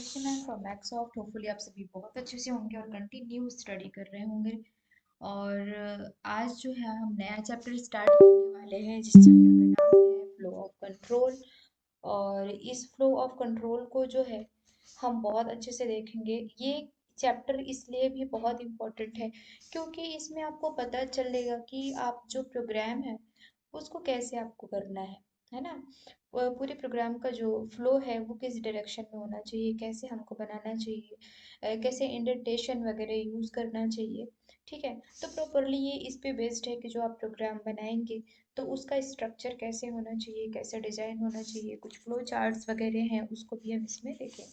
Shruti ma'am from मैक्सॉफ्ट। Hopefully आप सभी बहुत अच्छे से होंगे और कंटिन्यू स्टडी कर रहे होंगे। और आज जो है हम नया चैप्टर स्टार्ट करने वाले हैं जिस चैप्टर का नाम है फ्लो ऑफ कंट्रोल। और इस फ्लो ऑफ कंट्रोल को जो है हम बहुत अच्छे से देखेंगे। ये चैप्टर इसलिए भी बहुत इम्पोर्टेंट है क्योंकि इसमें आपको पता चलेगा कि आप जो प्रोग्राम है उसको कैसे आपको करना है ना। पूरे प्रोग्राम का जो फ्लो है वो किस डायरेक्शन में होना चाहिए, कैसे हमको बनाना चाहिए, कैसे इंडेंटेशन वगैरह यूज़ करना चाहिए। ठीक है, तो प्रॉपरली ये इस पे बेस्ड है कि जो आप प्रोग्राम बनाएंगे तो उसका स्ट्रक्चर कैसे होना चाहिए, कैसे डिज़ाइन होना चाहिए, कुछ फ्लो चार्ट्स वगैरह हैं उसको भी हम इसमें देखेंगे।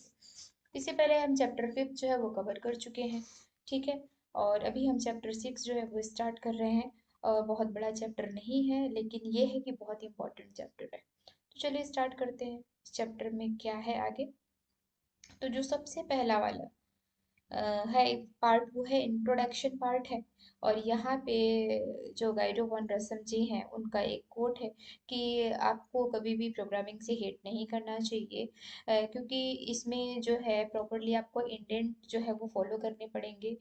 इससे पहले हम चैप्टर 5 जो है वो कवर कर चुके हैं। ठीक है, और अभी हम चैप्टर 6 जो है वो स्टार्ट कर रहे हैं। बहुत बड़ा चैप्टर नहीं है लेकिन ये है कि बहुत इंपॉर्टेंट चैप्टर है। तो चलिए स्टार्ट करते हैं इस चैप्टर में क्या है आगे। तो जो सबसे पहला वाला है पार्ट वो है इंट्रोडक्शन पार्ट है। और यहाँ पे जो गाइडो वन रसम जी हैं उनका एक कोट है कि आपको कभी भी प्रोग्रामिंग से हेट नहीं करना चाहिए, क्योंकि इसमें जो है प्रॉपरली आपको इंडेंट जो है वो फॉलो करने पड़ेंगे।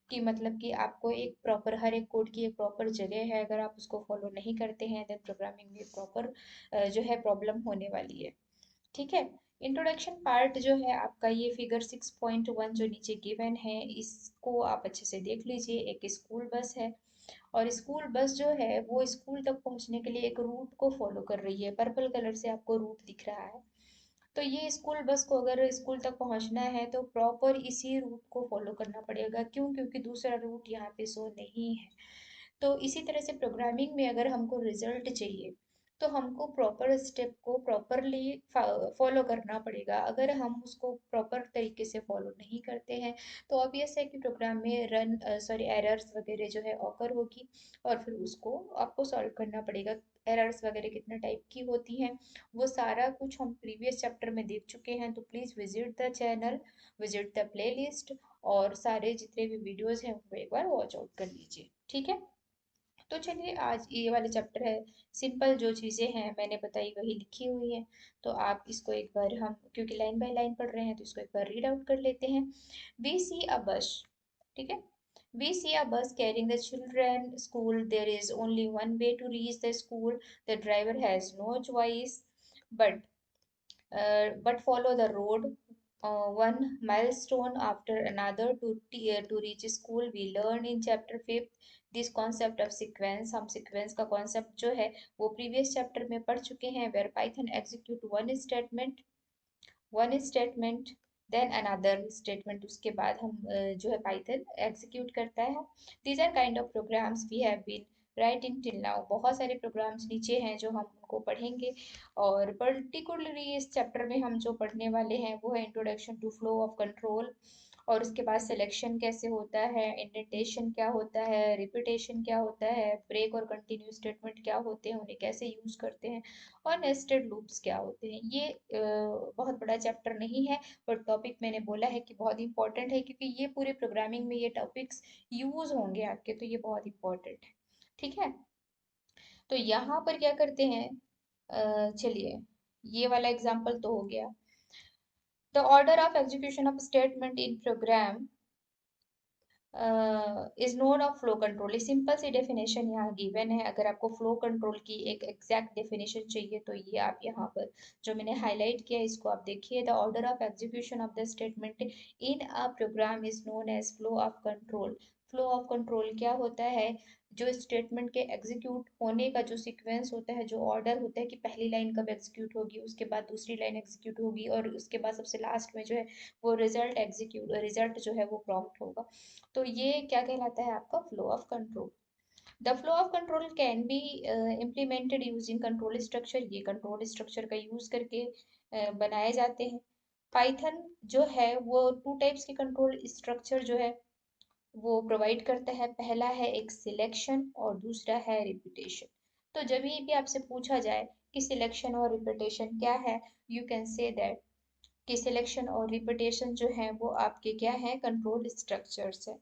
कि मतलब कि आपको एक प्रॉपर हर एक कोड की एक प्रॉपर जगह है, अगर आप उसको फॉलो नहीं करते हैं देन प्रोग्रामिंग में प्रॉपर जो है प्रॉब्लम होने वाली है। ठीक है, इंट्रोडक्शन पार्ट जो है आपका ये फिगर 6.1 जो नीचे गिवन है इसको आप अच्छे से देख लीजिए। एक स्कूल बस है और स्कूल बस जो है वो स्कूल तक पहुंचने के लिए एक रूट को फॉलो कर रही है। पर्पल कलर से आपको रूट दिख रहा है। तो ये स्कूल बस को अगर स्कूल तक पहुंचना है तो प्रॉपर इसी रूट को फॉलो करना पड़ेगा। क्यों? क्योंकि दूसरा रूट यहाँ पे शो नहीं है। तो इसी तरह से प्रोग्रामिंग में अगर हमको रिजल्ट चाहिए तो हमको प्रॉपर स्टेप को प्रॉपरली फॉलो करना पड़ेगा। अगर हम उसको प्रॉपर तरीके से फॉलो नहीं करते हैं तो ऑब्वियस है कि प्रोग्राम में रन सॉरी एरर्स वगैरह जो है ऑकर होगी और फिर उसको आपको सॉल्व करना पड़ेगा। एरर्स वगैरह कितने टाइप की होती हैं वो सारा कुछ हम प्रीवियस चैप्टर में देख चुके हैं। तो please visit the channel, visit the playlist और सारे जितने भी वीडियोस हैं उनको एक बार वॉच आउट कर लीजिए। ठीक है, तो चलिए आज ये वाले चैप्टर है। सिंपल जो चीज़ें हैं मैंने बताई वही लिखी हुई हैं। तो आप इसको एक बार, हम क्योंकि लाइन बाय लाइन पढ़ रहे हैं तो इसको एक बार रीड आउट कर लेते हैं। We see a bus. ठीक है, we see a bus carrying the children school. There is only one way to reach the school. The driver has no choice but follow the road, one milestone after another to reach school. We learn in chapter 5th this concept of sequence. हम sequence का concept जो है वो previous chapter में पढ़ चुके हैं, where Python execute one statement then another statement, उसके बाद हम जो है पाइथन एग्जीक्यूट करता है। These are kind of programs we have been writing till now. बहुत सारे प्रोग्राम्स नीचे हैं जो हम उनको पढ़ेंगे। और पर्टिकुलरली इस चैप्टर में हम जो पढ़ने वाले हैं वो है introduction to flow of control. और उसके बाद सिलेक्शन कैसे होता है, इंडेंटेशन क्या होता है, रिपीटेशन क्या होता है, ब्रेक और कंटिन्यू स्टेटमेंट क्या होते हैं, उन्हें कैसे यूज करते हैं, और नेस्टेड लूप्स क्या होते हैं। ये बहुत बड़ा चैप्टर नहीं है पर टॉपिक मैंने बोला है कि बहुत इंपॉर्टेंट है क्योंकि ये पूरे प्रोग्रामिंग में ये टॉपिक्स यूज होंगे आपके, तो ये बहुत इंपॉर्टेंट है। ठीक है, तो यहाँ पर क्या करते हैं, चलिए ये वाला एग्जाम्पल तो हो गया। The order of execution of statement in program is known of flow control. ये सिंपल सी डेफिनेशन यहाँ गिवन है। अगर आपको फ्लो कंट्रोल की एक एग्जैक्ट डेफिनेशन चाहिए तो ये आप यहाँ पर जो मैंने हाईलाइट किया इसको आप देखिए। The order of execution of the statement in a program is known as flow of control. Flow of control क्या होता है? जो स्टेटमेंट के एग्जीक्यूट होने का जो सीक्वेंस होता है, जो ऑर्डर होता है कि पहली लाइन कब एग्जीक्यूट होगी, उसके बाद दूसरी लाइन एग्जीक्यूट होगी और उसके बाद सबसे लास्ट में जो है वो रिजल्ट जो है वो प्रॉम्प्ट होगा। तो ये क्या कहलाता है आपका flow of control. The flow of control can be implemented using control structure. ये कंट्रोल स्ट्रक्चर का यूज करके बनाए जाते हैं। पाइथन जो है वो टू टाइप्स के कंट्रोल स्ट्रक्चर जो है वो प्रोवाइड करता है। पहला है एक सिलेक्शन और दूसरा है रिपीटेशन। तो जब भी आपसे पूछा जाए कि सिलेक्शन और रिपीटेशन क्या है, यू कैन से दैट कि सिलेक्शन और रिपीटेशन जो है वो आपके क्या है, कंट्रोल स्ट्रक्चर्स है।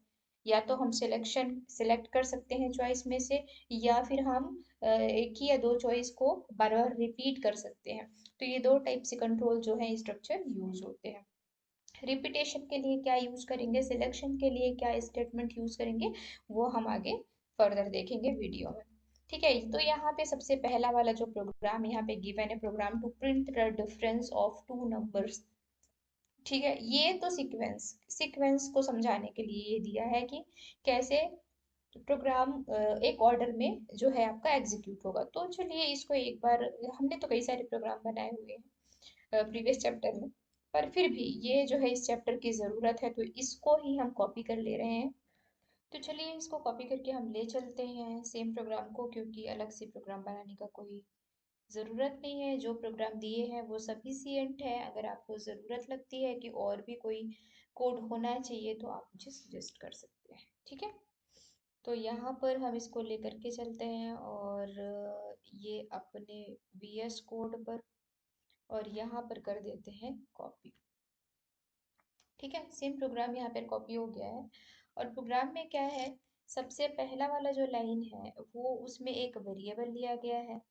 या तो हम सिलेक्शन सिलेक्ट कर सकते हैं चॉइस में से, या फिर हम एक ही या दो चॉइस को बार बार रिपीट कर सकते हैं। तो ये दो टाइप से कंट्रोल जो है स्ट्रक्चर यूज होते हैं। रिपीटेशन के लिए क्या यूज करेंगे, सिलेक्शन के लिए क्या स्टेटमेंट यूज करेंगे, वो हम आगे फर्दर देखेंगे वीडियो में। ठीक है, तो यहाँ पे सबसे पहला वाला जो प्रोग्राम यहाँ पे गिवन है, program to print the difference of two numbers. ठीक है, ये तो सीक्वेंस सीक्वेंस को समझाने के लिए ये दिया है कि कैसे प्रोग्राम एक ऑर्डर में जो है आपका एग्जीक्यूट होगा। तो चलिए इसको एक बार, हमने तो कई सारे प्रोग्राम बनाए हुए हैं प्रीवियस चैप्टर में, पर फिर भी ये जो है इस चैप्टर की ज़रूरत है, तो इसको ही हम कॉपी कर ले रहे हैं। तो चलिए इसको कॉपी करके हम ले चलते हैं सेम प्रोग्राम को, क्योंकि अलग से प्रोग्राम बनाने का कोई ज़रूरत नहीं है। जो प्रोग्राम दिए हैं वो सफिशिएंट है। अगर आपको ज़रूरत लगती है कि और भी कोई कोड होना चाहिए तो आप मुझे सजेस्ट कर सकते हैं। ठीक है, तो यहाँ पर हम इसको लेकर के चलते हैं और ये अपने VS कोड पर और यहाँ पर कर देते हैं कॉपी। ठीक है, सेम प्रोग्राम यहाँ पर कॉपी हो गया है। और प्रोग्राम में क्या है, सबसे पहला वाला जो लाइन है वो उसमें एक वेरिएबल लिया गया है।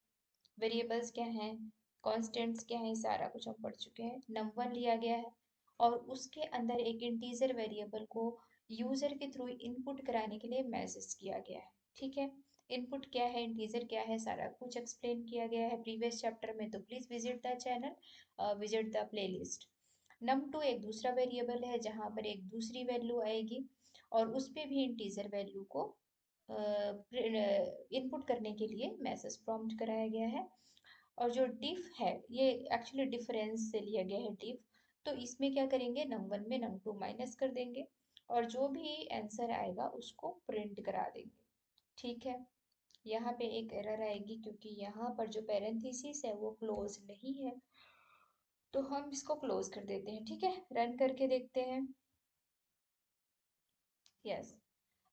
वेरिएबल्स क्या हैं, कॉन्स्टेंट्स क्या हैं, सारा कुछ हम पढ़ चुके हैं। नंबर लिया गया है और उसके अंदर एक इंटीजर वेरिएबल को यूजर के थ्रू इनपुट कराने के लिए मैसेज किया गया है। ठीक है, इनपुट क्या है, इंटीजर क्या है, सारा कुछ एक्सप्लेन किया गया है प्रीवियस चैप्टर में। तो please visit the channel, visit the playlist. num2 एक दूसरा वेरिएबल है जहाँ पर एक दूसरी वैल्यू आएगी और उस पे भी इंटीजर वैल्यू को इनपुट करने के लिए मैसेज प्रॉम्प्ट कराया गया है। और जो डिफ है ये एक्चुअली डिफरेंस से लिया गया है डिफ। तो इसमें क्या करेंगे, नम1 में नम2 माइनस कर देंगे और जो भी आंसर आएगा उसको प्रिंट करा देंगे। ठीक है, यहाँ पे एक एरर आएगी क्योंकि यहाँ पर जो पैरेंथेसिस है वो क्लोज नहीं है, तो हम इसको क्लोज कर देते हैं। ठीक है, रन करके देखते हैं। यस,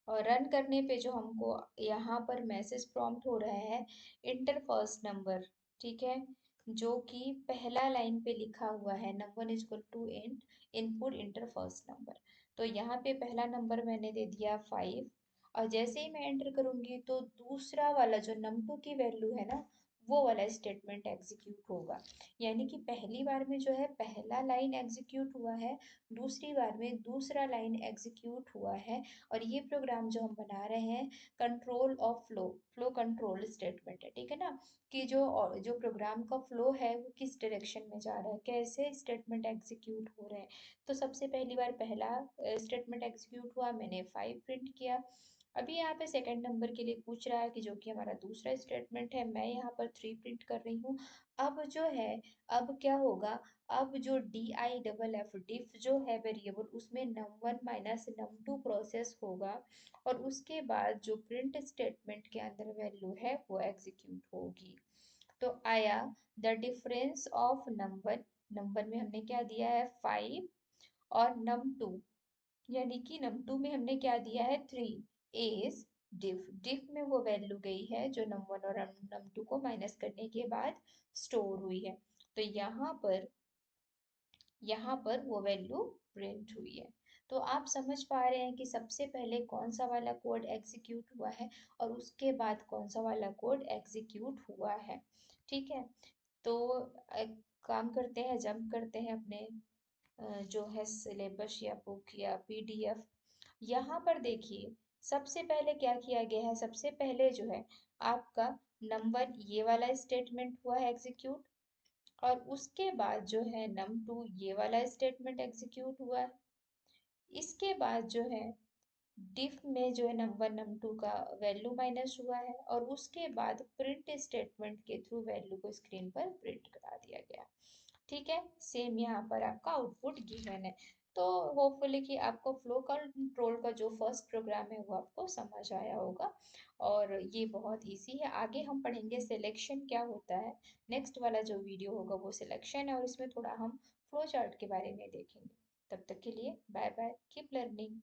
और रन करने पे जो हमको यहाँ पर मैसेज प्रॉम्प्ट हो रहा है, इंटर फर्स्ट नंबर। ठीक है, जो कि पहला लाइन पे लिखा हुआ है number is equal to int input enter first number. तो यहाँ पे पहला नंबर मैंने दे दिया 5 और जैसे ही मैं एंटर करूंगी तो दूसरा वाला जो नम2 की वैल्यू है ना, वो वाला स्टेटमेंट एग्जीक्यूट होगा। यानी कि पहली बार में जो है पहला लाइन एग्जीक्यूट हुआ है, दूसरी बार में दूसरा लाइन एग्जीक्यूट हुआ है। और ये प्रोग्राम जो हम बना रहे हैं, control of flow, flow control statement है। ठीक है ना, कि जो प्रोग्राम का फ्लो है वो किस डायरेक्शन में जा रहा है, कैसे स्टेटमेंट एग्जीक्यूट हो रहे हैं। तो सबसे पहली बार पहला स्टेटमेंट एग्जीक्यूट हुआ, मैंने 5 प्रिंट किया। अभी यहाँ पे सेकंड नंबर के लिए पूछ रहा है कि जो कि हमारा दूसरा स्टेटमेंट है, मैं यहाँ पर 3 प्रिंट कर रही हूँ। अब जो है, अब क्या होगा, अब जो DIFF डिफ जो है वेरिएबल, उसमें num1 माइनस num2 प्रोसेस होगा और उसके बाद जो प्रिंट स्टेटमेंट के अंदर वैल्यू है वो एग्जीक्यूट होगी। तो आया the difference of number, number में हमने क्या दिया है 5 और num2, यानी कि num2 में हमने क्या दिया है 3 इज डिफ, डिफ में वो वैल्यू गई है जो num1 और num2 को माइनस करने के बाद स्टोर हुई है। तो यहाँ पर वो वैल्यू प्रिंट हुई है। तो आप समझ पा रहे हैं कि सबसे पहले कौन सा वाला कोड एग्जीक्यूट हुआ है और उसके बाद कौन सा वाला कोड एग्जीक्यूट हुआ है। ठीक है, तो काम करते हैं, जंप करते हैं अपने जो है सिलेबस या बुक या PDF। यहाँ पर देखिए सबसे पहले क्या किया गया है, सबसे पहले जो है आपका नंबर ये वाला स्टेटमेंट हुआ है एग्जीक्यूट और उसके बाद जो है num2 ये वाला स्टेटमेंट एग्जीक्यूट हुआ है। इसके बाद जो है डिफ में जो है नंबर num2 का वैल्यू माइनस हुआ है और उसके बाद प्रिंट स्टेटमेंट के थ्रू वैल्यू को स्क्रीन पर प्रिंट करा दिया गया। ठीक है, सेम यहाँ पर आपका आउटपुट गिवन है। तो होपफुली कि आपको फ्लो कंट्रोल का जो फर्स्ट प्रोग्राम है वो आपको समझ आया होगा और ये बहुत इजी है। आगे हम पढ़ेंगे सिलेक्शन क्या होता है। नेक्स्ट वाला जो वीडियो होगा वो सिलेक्शन है और इसमें थोड़ा हम फ्लो चार्ट के बारे में देखेंगे। तब तक के लिए बाय बाय, कीप लर्निंग।